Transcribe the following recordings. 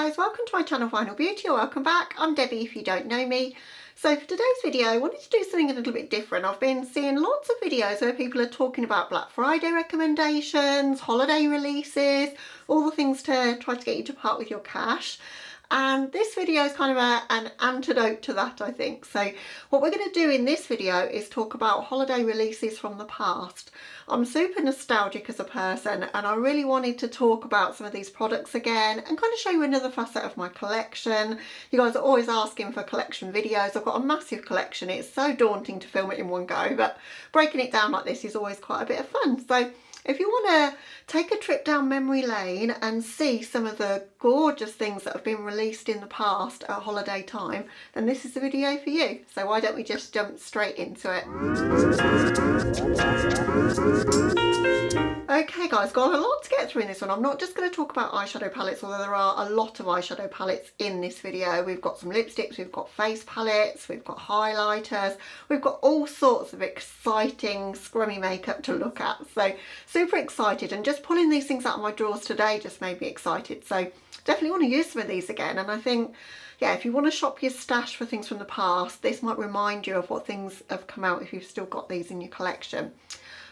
guys, welcome to my channel Final Beauty, or welcome back. I'm Debbie if you don't know me. So for today's video I wanted to do something a little bit different. I've been seeing lots of videos where people are talking about Black Friday recommendations, holiday releases, all the things to try to get you to part with your cash. And this video is kind of an antidote to that, I think. So what we're going to do in this video is talk about holiday releases from the past. I'm super nostalgic as a person and I really wanted to talk about some of these products again and kind of show you another facet of my collection. You guys are always asking for collection videos. I've got a massive collection. It's so daunting to film it in one go, but breaking it down like this is always quite a bit of fun. So if you want to take a trip down memory lane and see some of the gorgeous things that have been released in the past at holiday time, then this is the video for you. So why don't we just jump straight into it? Okay guys, got a lot to get through in this one. I'm not just going to talk about eyeshadow palettes, although there are a lot of eyeshadow palettes in this video. We've got some lipsticks, we've got face palettes, we've got highlighters, we've got all sorts of exciting scrummy makeup to look at. So super excited, and just pulling these things out of my drawers today just made me excited. So definitely want to use some of these again, and I think, yeah, if you want to shop your stash for things from the past, this might remind you of what things have come out if you've still got these in your collection.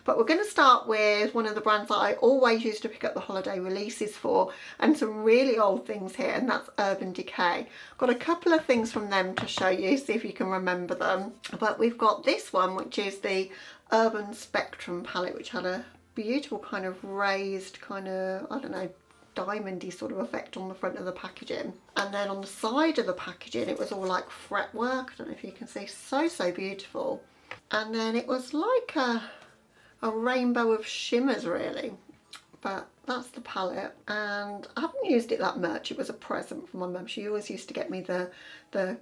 But we're going to start with one of the brands that I always used to pick up the holiday releases for, and some really old things here, and that's Urban Decay. Got a couple of things from them to show you, see if you can remember them. But we've got this one, which is the Urban Spectrum palette, which had a beautiful kind of raised kind of, I don't know, diamondy sort of effect on the front of the packaging, and then on the side of the packaging it was all like fretwork. I don't know if you can see, so beautiful. And then it was like a rainbow of shimmers really, but that's the palette, and I haven't used it that much. It was a present from my mum. She always used to get me the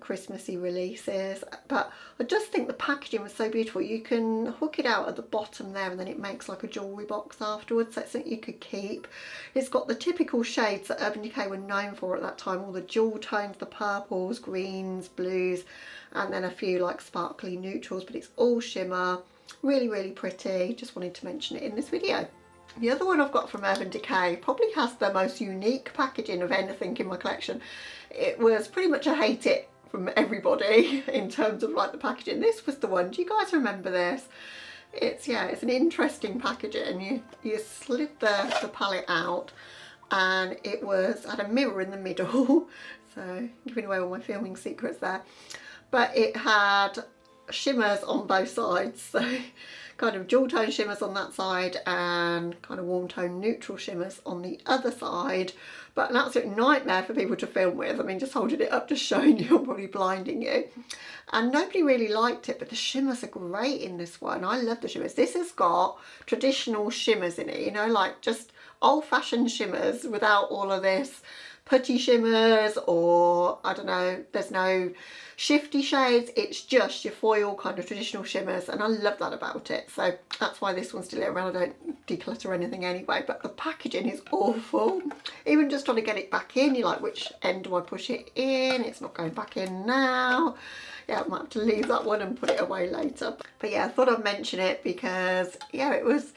Christmassy releases, but I just think the packaging was so beautiful. You can hook it out at the bottom there and then it makes like a jewellery box afterwards, so it's something you could keep. It's got the typical shades that Urban Decay were known for at that time, all the jewel tones, the purples, greens, blues, and then a few like sparkly neutrals, but it's all shimmer. Really pretty. Just wanted to mention it in this video. The other one I've got from Urban Decay probably has the most unique packaging of anything in my collection. It was pretty much a hate it from everybody in terms of like the packaging. This was the one. Do you guys remember this? It's, yeah, it's an interesting packaging. You slid the palette out and it had a mirror in the middle. So giving away all my filming secrets there. But it had shimmers on both sides, so kind of jewel tone shimmers on that side and kind of warm tone neutral shimmers on the other side, but an absolute nightmare for people to film with. I mean, just holding it up, just showing you, I'm probably blinding you. And nobody really liked it, but the shimmers are great in this one. I love the shimmers. This has got traditional shimmers in it, you know, like just old-fashioned shimmers without all of this putty shimmers, or I don't know, there's no shifty shades. It's just your foil kind of traditional shimmers, and I love that about it. So that's why this one's still around. I don't declutter anything anyway, but the packaging is awful. Even just trying to get it back in, you're like, which end do I push it in? It's not going back in now. Yeah, I might have to leave that one and put it away later. But yeah, I thought I'd mention it because, yeah, it was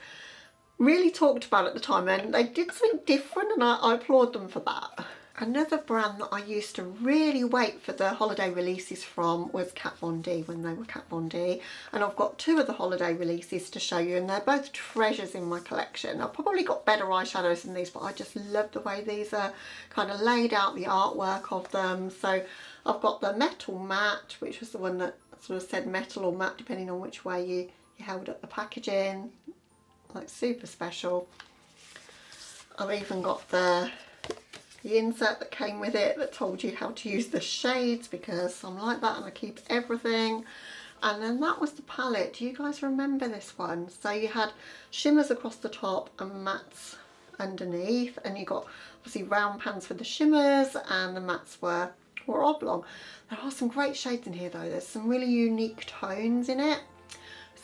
really talked about at the time, and they did something different, and I applaud them for that. Another brand that I used to really wait for the holiday releases from was Kat Von D, when they were Kat Von D, and I've got two of the holiday releases to show you, and they're both treasures in my collection. I've probably got better eyeshadows than these, but I just love the way these are kind of laid out, the artwork of them. So I've got the Metal Matte, which was the one that sort of said metal or matte depending on which way you held up the packaging, like super special. I've even got the insert that came with it that told you how to use the shades, because I'm like that and I keep everything. And then that was the palette. Do you guys remember this one? So you had shimmers across the top and mattes underneath, and you got obviously round pans for the shimmers, and the mattes were oblong. There are some great shades in here though. There's some really unique tones in it.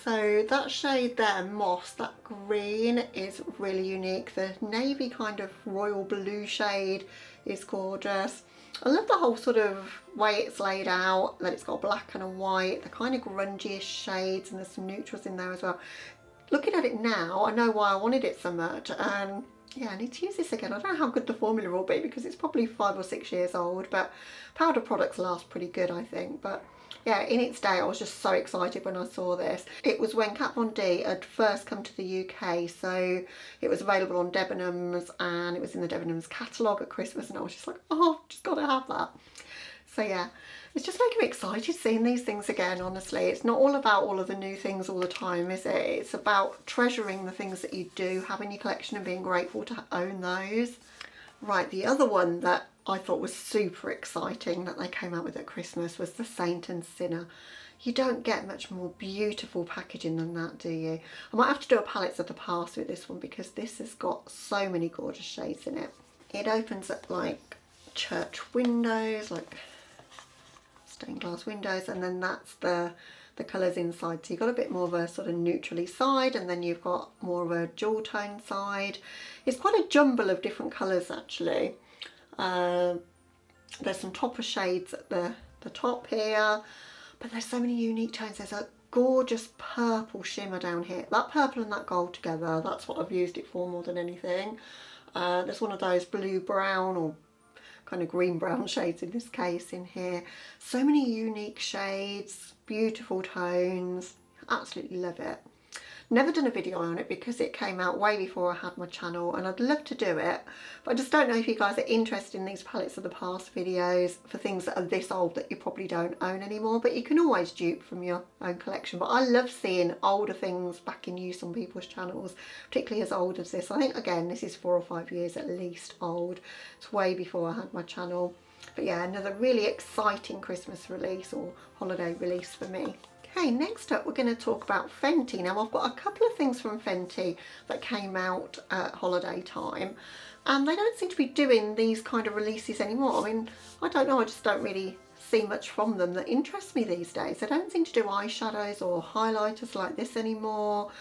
So that shade there, Moss, that green is really unique. The navy kind of royal blue shade is gorgeous. I love the whole sort of way it's laid out, that it's got a black and a white, the kind of grungy-ish shades, and there's some neutrals in there as well. Looking at it now, I know why I wanted it so much, and yeah, I need to use this again. I don't know how good the formula will be because it's probably 5 or 6 years old, but powder products last pretty good, I think. But yeah, in its day, I was just so excited when I saw this. It was when Kat Von D had first come to the UK, so it was available on Debenhams and it was in the Debenhams catalogue at Christmas, and I was just like, oh, I've just got to have that. So yeah, it's just making me excited seeing these things again, honestly. It's not all about all of the new things all the time, is it? It's about treasuring the things that you do have in your collection and being grateful to own those. Right, the other one that I thought was super exciting that they came out with at Christmas was the Saint and Sinner. You don't get much more beautiful packaging than that, do you? I might have to do a palettes of the past with this one because this has got so many gorgeous shades in it. It opens up like church windows, like stained glass windows, and then that's the colours inside. So you've got a bit more of a sort of neutrally side, and then you've got more of a jewel tone side. It's quite a jumble of different colours actually. There's some topper shades at the top here, but there's so many unique tones. There's a gorgeous purple shimmer down here. That purple and that gold together, that's what I've used it for more than anything. There's one of those blue brown or kind of green brown shades in this case in here. So many unique shades, beautiful tones, absolutely love it. Never done a video on it because it came out way before I had my channel, and I'd love to do it, but I just don't know if you guys are interested in these palettes of the past videos for things that are this old that you probably don't own anymore, but you can always dupe from your own collection. But I love seeing older things back in use on people's channels, particularly as old as this. I think again this is 4 or 5 years at least old. It's way before I had my channel. But yeah, another really exciting Christmas release or holiday release for me. Okay, next up we're going to talk about Fenty. Now I've got a couple of things from Fenty that came out at holiday time, and they don't seem to be doing these kind of releases anymore. I mean, I don't know, I just don't really see much from them that interests me these days. They don't seem to do eyeshadows or highlighters like this anymore,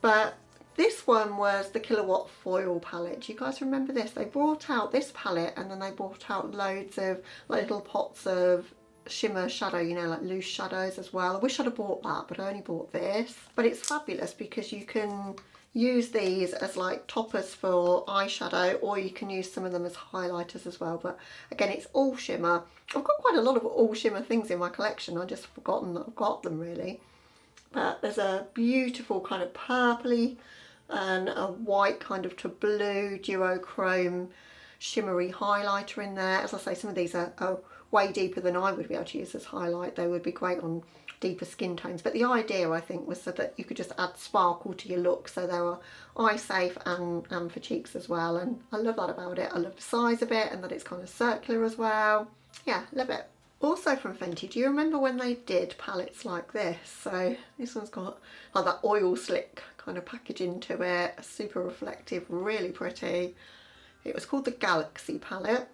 but this one was the Kilowatt Foil palette. Do you guys remember this? They brought out this palette and then they brought out loads of like little pots of shimmer shadow, you know, like loose shadows as well. I wish I'd have bought that, but I only bought this. But it's fabulous because you can use these as like toppers for eyeshadow, or you can use some of them as highlighters as well. But again, it's all shimmer. I've got quite a lot of all shimmer things in my collection. I've just forgotten that I've got them really. But there's a beautiful kind of purpley and a white kind of to blue duochrome shimmery highlighter in there. As I say, some of these are way deeper than I would be able to use as highlight. They would be great on deeper skin tones, but the idea I think was so that you could just add sparkle to your look, so they were eye safe and for cheeks as well, and I love that about it. I love the size of it and that it's kind of circular as well. Yeah, love it. Also from Fenty, do you remember when they did palettes like this? So this one's got like that oil slick kind of packaging to it, super reflective, really pretty. It was called the Galaxy palette.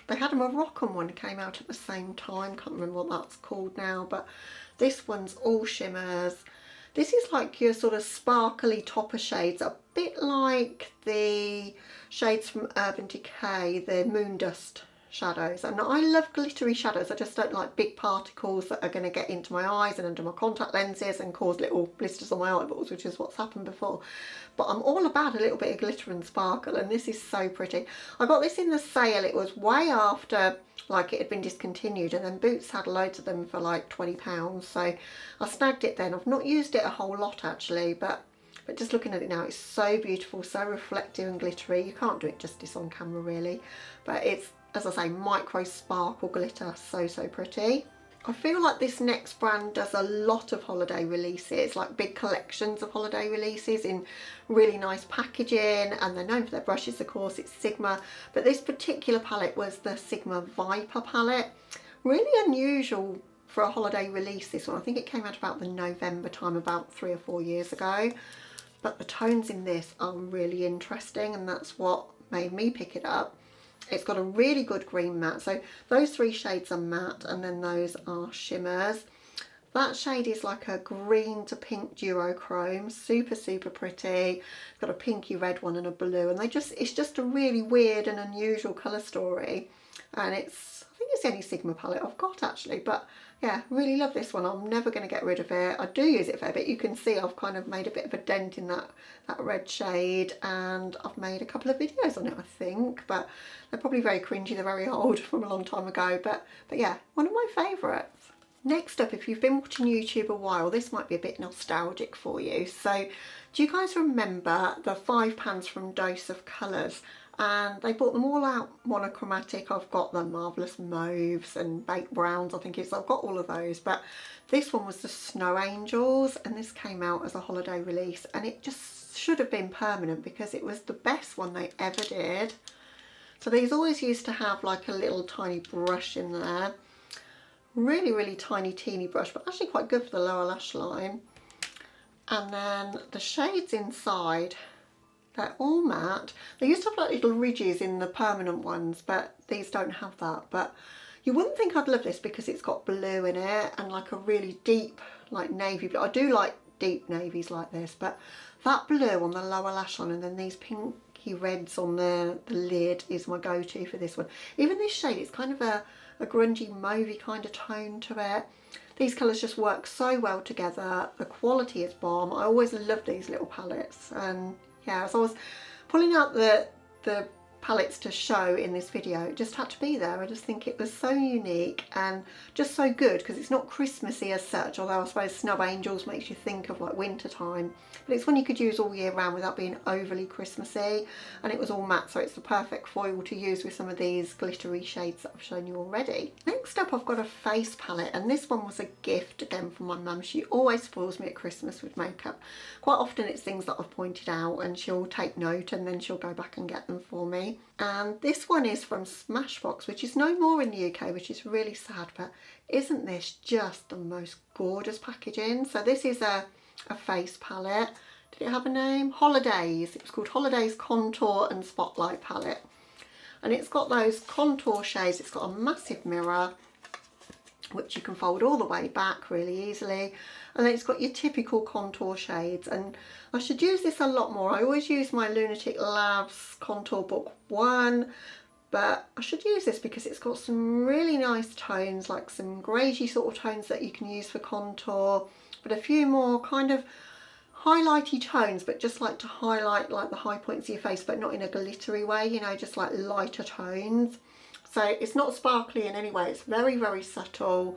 They had a Moroccan one came out at the same time, can't remember what that's called now, but this one's all shimmers. This is like your sort of sparkly topper shades, a bit like the shades from Urban Decay, the Moon Dust shadows. And I love glittery shadows, I just don't like big particles that are going to get into my eyes and under my contact lenses and cause little blisters on my eyeballs, which is what's happened before. But I'm all about a little bit of glitter and sparkle, and this is so pretty. I got this in the sale. It was way after like it had been discontinued, and then Boots had loads of them for like £20, so I snagged it then. I've not used it a whole lot actually, but just looking at it now, it's so beautiful, so reflective and glittery. You can't do it justice on camera really, but it's, as I say, micro sparkle glitter, so pretty. I feel like this next brand does a lot of holiday releases, like big collections of holiday releases in really nice packaging, and they're known for their brushes, of course. It's Sigma, but this particular palette was the Sigma Viper palette. Really unusual for a holiday release, this one. I think it came out about the November time, about 3 or 4 years ago. But the tones in this are really interesting, and that's what made me pick it up. It's got a really good green matte, so those 3 shades are matte and then those are shimmers. That shade is like a green to pink duochrome, super pretty. It's got a pinky red one and a blue, and it's just a really weird and unusual colour story. and it's, I think it's the only Sigma palette I've got actually, but yeah, really love this one. I'm never going to get rid of it. I do use it a fair bit. You can see I've kind of made a bit of a dent in that red shade, and I've made a couple of videos on it, I think, but they're probably very cringy. They're very old from a long time ago, but yeah, one of my favourites. Next up, if you've been watching YouTube a while, this might be a bit nostalgic for you. So do you guys remember the 5 pans from Dose of Colours? And they brought them all out monochromatic. I've got the Marvellous Mauves and Baked Browns, I think it's, I've got all of those, but this one was the Snow Angels, and this came out as a holiday release, and it just should have been permanent because it was the best one they ever did. So these always used to have like a little tiny brush in there, really, really tiny teeny brush, but actually quite good for the lower lash line. And then the shades inside, they're all matte. They used to have like little ridges in the permanent ones, but these don't have that. But you wouldn't think I'd love this because it's got blue in it and like a really deep like navy blue. I do like deep navies like this, but that blue on the lower lash line and then these pinky reds on the lid is my go-to for this one. Even this shade, it's kind of a grungy mauvey kind of tone to it. These colours just work so well together. The quality is bomb. I always love these little palettes, and yeah, as I was pulling out the palettes to show in this video, it just had to be there. I just think it was so unique and just so good because it's not Christmassy as such, although I suppose Snow Angels makes you think of like winter time, but it's one you could use all year round without being overly Christmassy, and it was all matte, so it's the perfect foil to use with some of these glittery shades that I've shown you already. Next up, I've got a face palette, and this one was a gift again from my mum. She always spoils me at Christmas with makeup. Quite often it's things that I've pointed out and she'll take note and then she'll go back and get them for me. And this one is from Smashbox, which is no more in the UK, which is really sad, but isn't this just the most gorgeous packaging? So this is a face palette. Did it have a name? Holidays. It was called Holidays Contour and Spotlight Palette. And it's got those contour shades. It's got a massive mirror, which you can fold all the way back really easily. And then it's got your typical contour shades, and I should use this a lot more. I always use my LunaTick Labs Contour Book 1, but I should use this because it's got some really nice tones, like some greigey sort of tones that you can use for contour, but a few more kind of highlighty tones, but just like to highlight like the high points of your face, but not in a glittery way, you know, just like lighter tones. So it's not sparkly in any way, it's very, very subtle,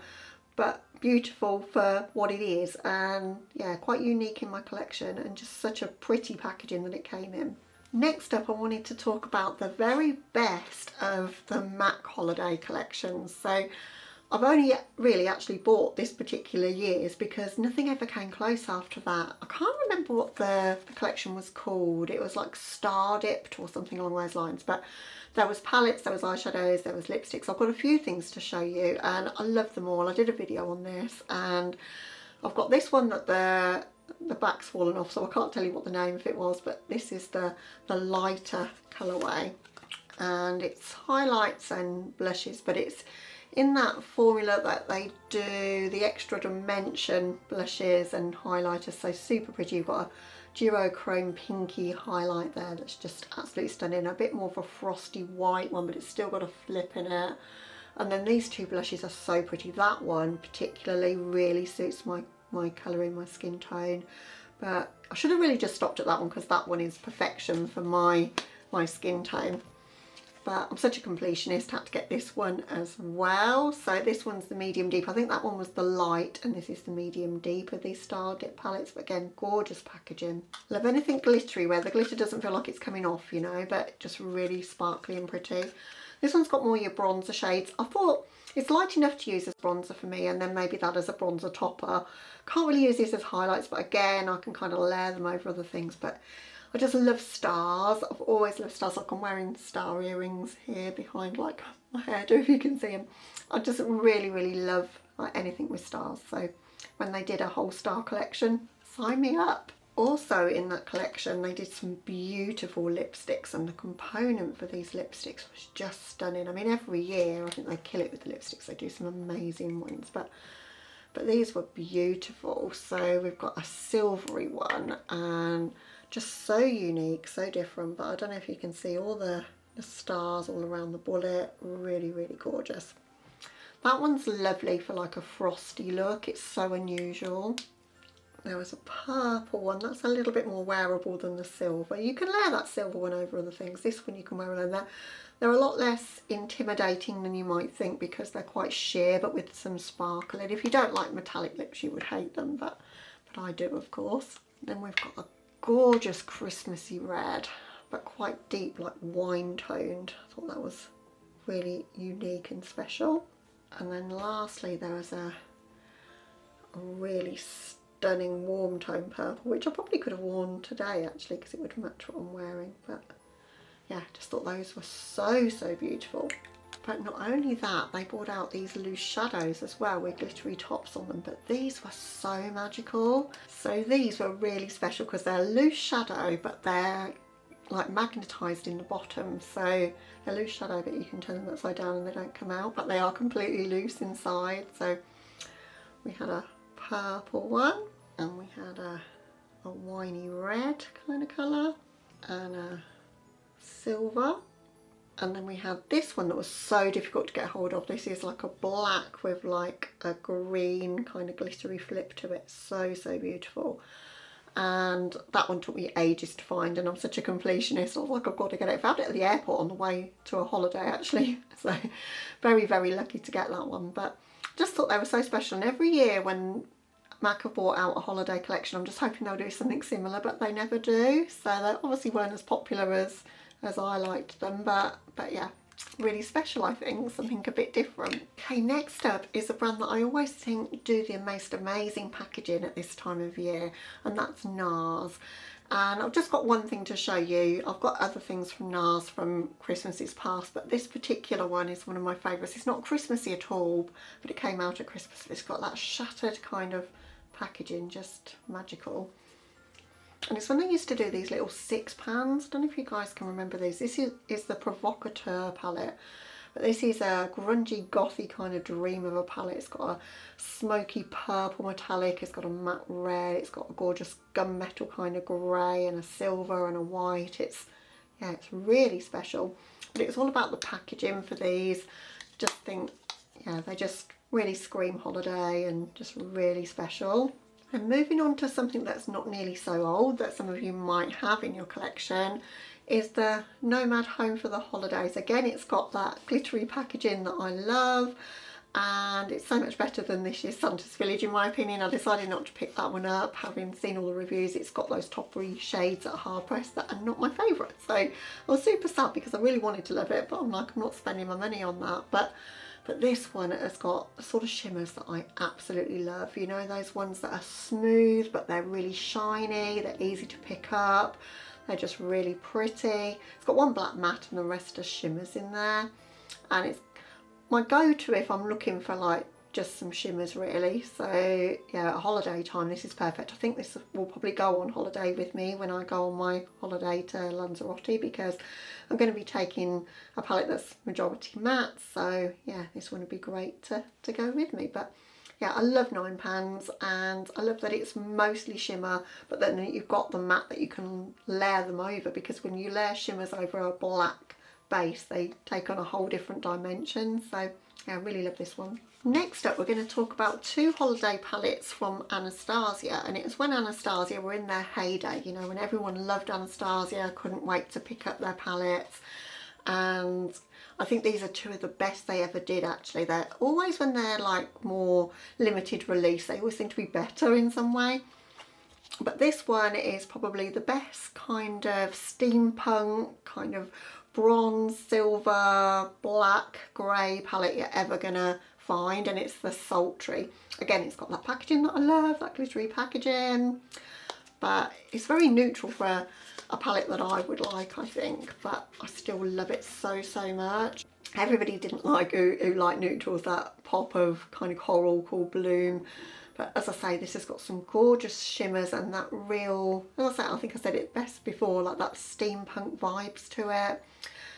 but beautiful for what it is, and yeah, quite unique in my collection, and just such a pretty packaging that it came in. Next up, I wanted to talk about the very best of the MAC holiday collections. So I've only really actually bought this particular year's because nothing ever came close after that. I can't remember what the collection was called. It was like Star Dipped or something along those lines, but there was palettes, there was eyeshadows, there was lipsticks. I've got a few things to show you and I love them all. I did a video on this, and I've got this one that the back's fallen off, so I can't tell you what the name of it was, but this is the lighter colourway, and it's highlights and blushes, but it's in that formula that they do the extra dimension blushes and highlighters, so super pretty. You've got a duochrome pinky highlight there that's just absolutely stunning, a bit more of a frosty white one, but it's still got a flip in it. And then these two blushes are so pretty. That one particularly really suits my colouring, my skin tone, but I should have really just stopped at that one because that one is perfection for my skin tone. But I'm such a completionist, had to get this one as well. So this one's the medium deep. I think that one was the light, and this is the medium deep of these Star Dip palettes. But again, gorgeous packaging. Love anything glittery where the glitter doesn't feel like it's coming off, you know, but just really sparkly and pretty. This one's got more your bronzer shades. I thought it's light enough to use as bronzer for me, and then maybe that as a bronzer topper. Can't really use these as highlights, but again, I can kind of layer them over other things. But I just love stars. I've always loved stars. Like I'm wearing star earrings here behind like my hairdo, if you can see them. I just really, really love like anything with stars. So when they did a whole star collection, sign me up. Also in that collection, they did some beautiful lipsticks, and the component for these lipsticks was just stunning. I mean, every year I think they kill it with the lipsticks. They do some amazing ones, but these were beautiful. So we've got a silvery one, and just so unique, so different, but I don't know if you can see all the the stars all around the bullet. Really, really gorgeous. That one's lovely for like a frosty look. It's so unusual. There was a purple one. That's a little bit more wearable than the silver. You can layer that silver one over other things. This one you can wear alone. They're a lot less intimidating than you might think because they're quite sheer but with some sparkle. And if you don't like metallic lips, you would hate them, but I do, of course. Then we've got a gorgeous Christmassy red, but quite deep, like wine toned. I thought that was really unique and special. And then lastly, there was a really stunning warm tone purple, which I probably could have worn today actually because it would match what I'm wearing. But yeah, just thought those were so, so beautiful. But not only that, they brought out these loose shadows as well with glittery tops on them, but these were so magical. So these were really special because they're loose shadow, but they're like magnetised in the bottom. So they're loose shadow, but you can turn them upside down and they don't come out, but they are completely loose inside. So we had a purple one, and we had a winey red kind of colour, and a silver. And then we had this one that was so difficult to get hold of. This is like a black with like a green kind of glittery flip to it. So, so beautiful. And that one took me ages to find, and I'm such a completionist. I was like, I've got to get it. I found it at the airport on the way to a holiday actually. So very, very lucky to get that one. But just thought they were so special. And every year when MAC have brought out a holiday collection, I'm just hoping they'll do something similar, but they never do. So they obviously weren't as popular as I liked them, but yeah, really special, I think, something a bit different. Okay, next up is a brand that I always think do the most amazing packaging at this time of year, and that's Nars. And I've just got one thing to show you. I've got other things from Nars from Christmases past, but this particular one is one of my favourites. It's not Christmassy at all, but it came out at Christmas. It's got that shattered kind of packaging, just magical. And it's when they used to do these little 6 pans. I don't know if you guys can remember these. This is the Provocateur palette. But this is a grungy, gothy kind of dream of a palette. It's got a smoky purple metallic. It's got a matte red. It's got a gorgeous gunmetal kind of grey and a silver and a white. It's really special. But it's all about the packaging for these. Just think, yeah, they just really scream holiday and just really special. And moving on to something that's not nearly so old that some of you might have in your collection is the Nomad Home for the Holidays. Again, it's got that glittery packaging that I love, and it's so much better than this year's Santa's Village in my opinion. I decided not to pick that one up, having seen all the reviews. It's got those toppery shades at hard press that are not my favourite. So I was super sad because I really wanted to love it, but I'm like, I'm not spending my money on that. But this one has got sort of shimmers that I absolutely love. You know, those ones that are smooth, but they're really shiny, they're easy to pick up, they're just really pretty. It's got one black matte and the rest are shimmers in there. And it's my go-to if I'm looking for like just some shimmers really. So yeah, at holiday time this is perfect. I think this will probably go on holiday with me when I go on my holiday to Lanzarote, because I'm going to be taking a palette that's majority matte. So yeah, this one would be great to go with me. But yeah, I love 9 pans, and I love that it's mostly shimmer, but then you've got the matte that you can layer them over, because when you layer shimmers over a black base, they take on a whole different dimension. So yeah, I really love this one. Next up, we're going to talk about 2 holiday palettes from Anastasia, and it was when Anastasia were in their heyday, you know, when everyone loved Anastasia, couldn't wait to pick up their palettes. And I think these are 2 of the best they ever did actually. They're always, when they're like more limited release, they always seem to be better in some way. But this one is probably the best kind of steampunk, kind of bronze, silver, black, grey palette you're ever gonna find, and it's the Sultry. Again, it's got that packaging that I love, that glittery packaging, but it's very neutral for a palette that I would like, I think, but I still love it so, so much. Everybody didn't like who liked neutrals, that pop of kind of coral called Bloom. But as I say, this has got some gorgeous shimmers and that real, as I say, I think I said it best before, like that steampunk vibes to it.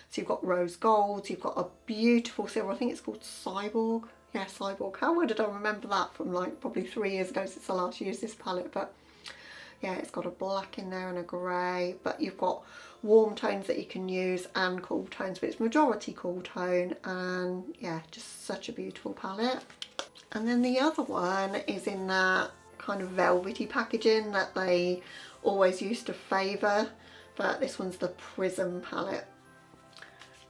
So you've got rose gold, you've got a beautiful silver, I think it's called Cyborg. Yeah, Cyborg. How did I remember that from like probably 3 years ago since I last used this palette? But yeah, it's got a black in there and a grey, but you've got warm tones that you can use and cool tones, but it's majority cool tone, and yeah, just such a beautiful palette. And then the other one is in that kind of velvety packaging that they always used to favour, but this one's the Prism palette.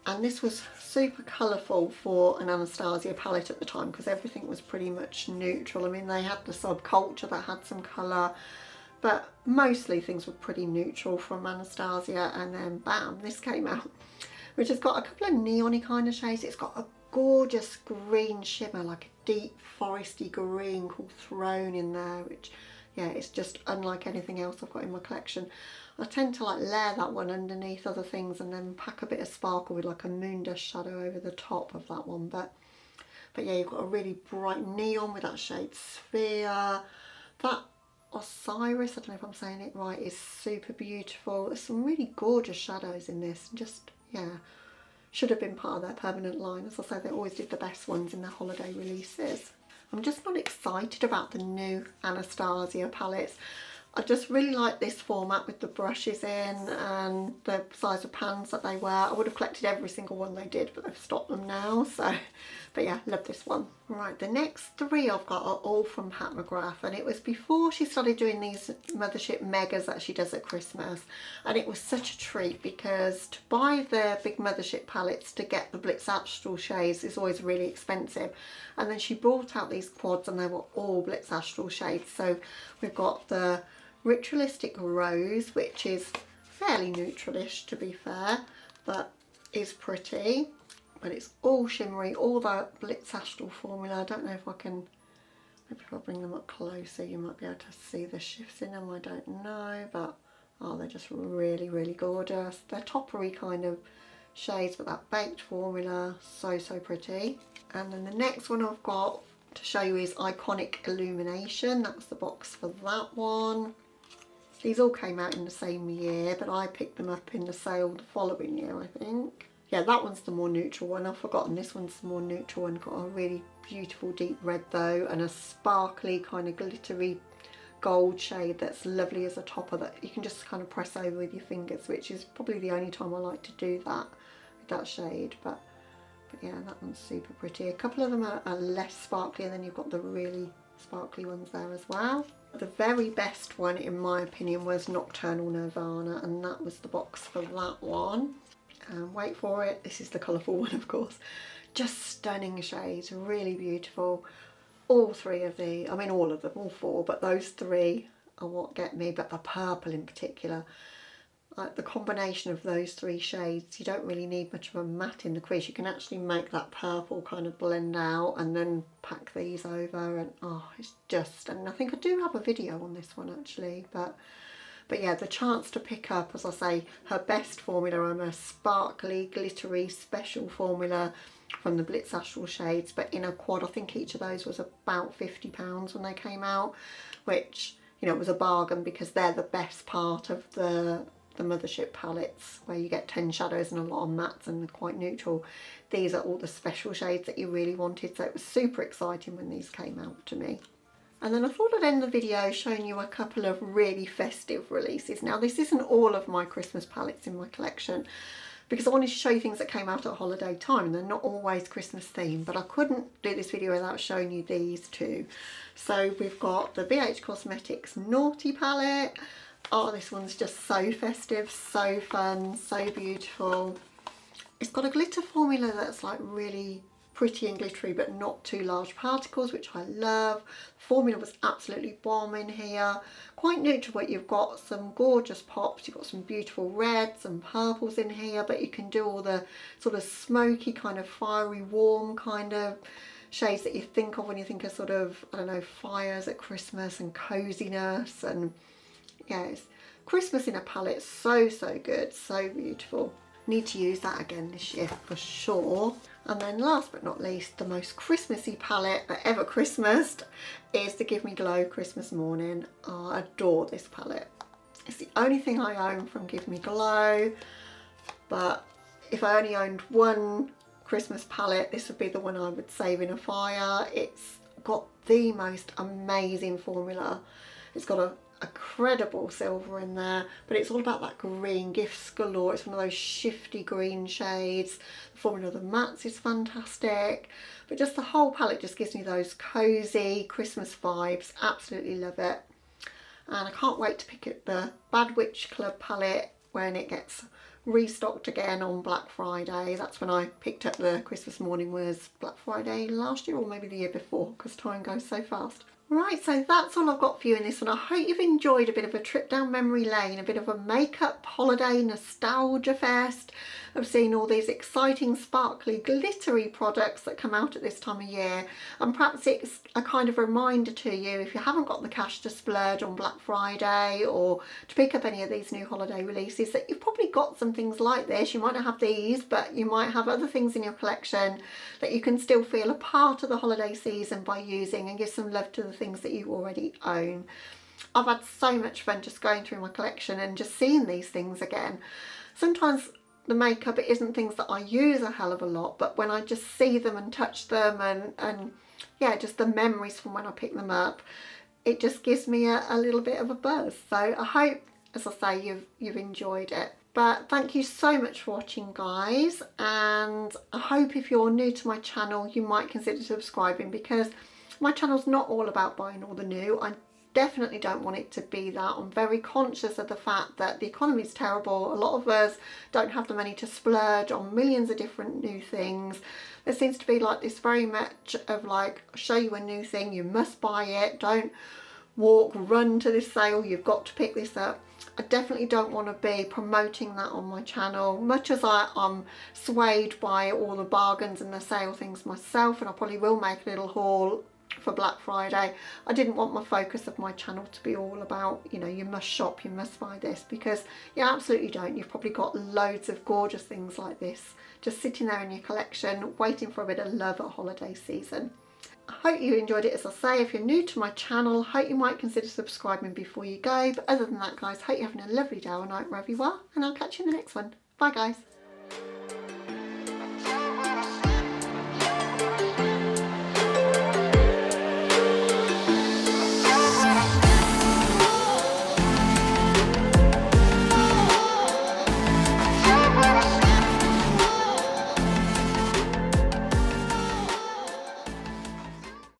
And this was super colourful for an Anastasia palette at the time because everything was pretty much neutral. I mean, they had the subculture that had some colour, but mostly things were pretty neutral from Anastasia, and then bam, this came out, which has got a couple of neon-y kind of shades. It's got a gorgeous green shimmer, like a deep foresty green called Throne in there, which, yeah, it's just unlike anything else I've got in my collection. I tend to like layer that one underneath other things and then pack a bit of sparkle with like a moon dust shadow over the top of that one. But yeah, you've got a really bright neon with that shade Sphere. That Osiris, I don't know if I'm saying it right, is super beautiful. There's some really gorgeous shadows in this. Just, yeah, should have been part of their permanent line. As I say, they always did the best ones in their holiday releases. I'm just not excited about the new Anastasia palettes. I just really like this format with the brushes in and the size of pans that they were. I would have collected every single one they did, but they've stopped them now. So, but yeah, love this one. Right, the next three I've got are all from Pat McGrath, and it was before she started doing these Mothership Megas that she does at Christmas. And it was such a treat because to buy the big Mothership palettes to get the Blitz Astral shades is always really expensive. And then she brought out these quads and they were all Blitz Astral shades. So we've got the Ritualistic Rose, which is fairly neutralish to be fair, but is pretty, but it's all shimmery, all that Blitz Astral formula. I don't know if I can, maybe if I bring them up closer you might be able to see the shifts in them, I don't know, but oh, they're just really, really gorgeous. They're toppery kind of shades, but that baked formula, so pretty. And then the next one I've got to show you is Iconic Illumination. That's the box for that one. These all came out in the same year, but I picked them up in the sale the following year, I think. Yeah, that one's the more neutral one. I've forgotten this one's the more neutral one. Got a really beautiful deep red though, and a sparkly kind of glittery gold shade that's lovely as a topper that you can just kind of press over with your fingers, which is probably the only time I like to do that with that shade. But yeah, that one's super pretty. A couple of them are less sparkly, and then you've got the really sparkly ones there as well. The very best one in my opinion was Nocturnal Nirvana, and that was the box for that one. And wait for it, this is the colourful one of course. Just stunning shades, really beautiful. All three of the, I mean all of them, all four, but those three are what get me, but the purple in particular. Like the combination of those three shades, you don't really need much of a matte in the crease. You can actually make that purple kind of blend out and then pack these over, and oh, it's just, and I think I do have a video on this one actually, but yeah, the chance to pick up, as I say, her best formula and a sparkly, glittery, special formula from the Blitz Astral shades, but in a quad. I think each of those was about £50 when they came out, which, you know, was a bargain because they're the best part of the Mothership palettes, where you get 10 shadows and a lot of mattes and they're quite neutral. These are all the special shades that you really wanted, so it was super exciting when these came out to me. And then I thought I'd end the video showing you a couple of really festive releases. Now this isn't all of my Christmas palettes in my collection, because I wanted to show you things that came out at holiday time and they're not always Christmas themed, but I couldn't do this video without showing you these two. So we've got the BH Cosmetics Naughty palette. Oh, this one's just so festive, so fun, so beautiful. It's got a glitter formula that's like really pretty and glittery, but not too large particles, which I love. The formula was absolutely bomb in here. Quite neutral, but you've got some gorgeous pops. You've got some beautiful reds and purples in here, but you can do all the sort of smoky, kind of fiery, warm kind of shades that you think of when you think of sort of, I don't know, fires at Christmas and coziness. And yeah, it's Christmas in a palette, so good, so beautiful. Need to use that again this year for sure. And then last but not least, the most Christmassy palette that ever Christmased is the Give Me Glow Christmas Morning. Oh, I adore this palette. It's the only thing I own from Give Me Glow, but if I only owned one Christmas palette, this would be the one I would save in a fire. It's got the most amazing formula. It's got incredible silver in there, but it's all about that green. Gifts galore. It's one of those shifty green shades. The formula of the mattes is fantastic, but just the whole palette just gives me those cozy Christmas vibes. Absolutely love it. And I can't wait to pick up the Bad Witch Club palette when it gets restocked again on Black Friday. That's when I picked up the Christmas Morning Wears Black Friday last year, or maybe the year before, because time goes so fast. Right, so that's all I've got for you in this one. I hope you've enjoyed a bit of a trip down memory lane, a bit of a makeup holiday nostalgia fest of seeing all these exciting, sparkly, glittery products that come out at this time of year. And perhaps it's a kind of reminder to you, if you haven't got the cash to splurge on Black Friday or to pick up any of these new holiday releases, that you've probably got some things like this. You might not have these, but you might have other things in your collection that you can still feel a part of the holiday season by using, and give some love to the things that you already own. I've had so much fun just going through my collection and just seeing these things again. Sometimes the makeup, it isn't things that I use a hell of a lot, but when I just see them and touch them and yeah, just the memories from when I pick them up, it just gives me a little bit of a buzz. So I hope, as I say, you've enjoyed it. But thank you so much for watching, guys, and I hope if you're new to my channel you might consider subscribing, because my channel's not all about buying all the new. I definitely don't want it to be that. I'm very conscious of the fact that the economy is terrible. A lot of us don't have the money to splurge on millions of different new things. There seems to be like this very much of like, show you a new thing, you must buy it, don't run to this sale, you've got to pick this up. I definitely don't want to be promoting that on my channel, much as I'm swayed by all the bargains and the sale things myself, and I probably will make a little haul for Black Friday. I didn't want my focus of my channel to be all about, you know, you must shop, you must buy this, because you absolutely don't. You've probably got loads of gorgeous things like this just sitting there in your collection waiting for a bit of love at holiday season. I hope you enjoyed it. As I say, if you're new to my channel, hope you might consider subscribing before you go. But other than that, guys, hope you're having a lovely day or night wherever you are, and I'll catch you in the next one. Bye, guys.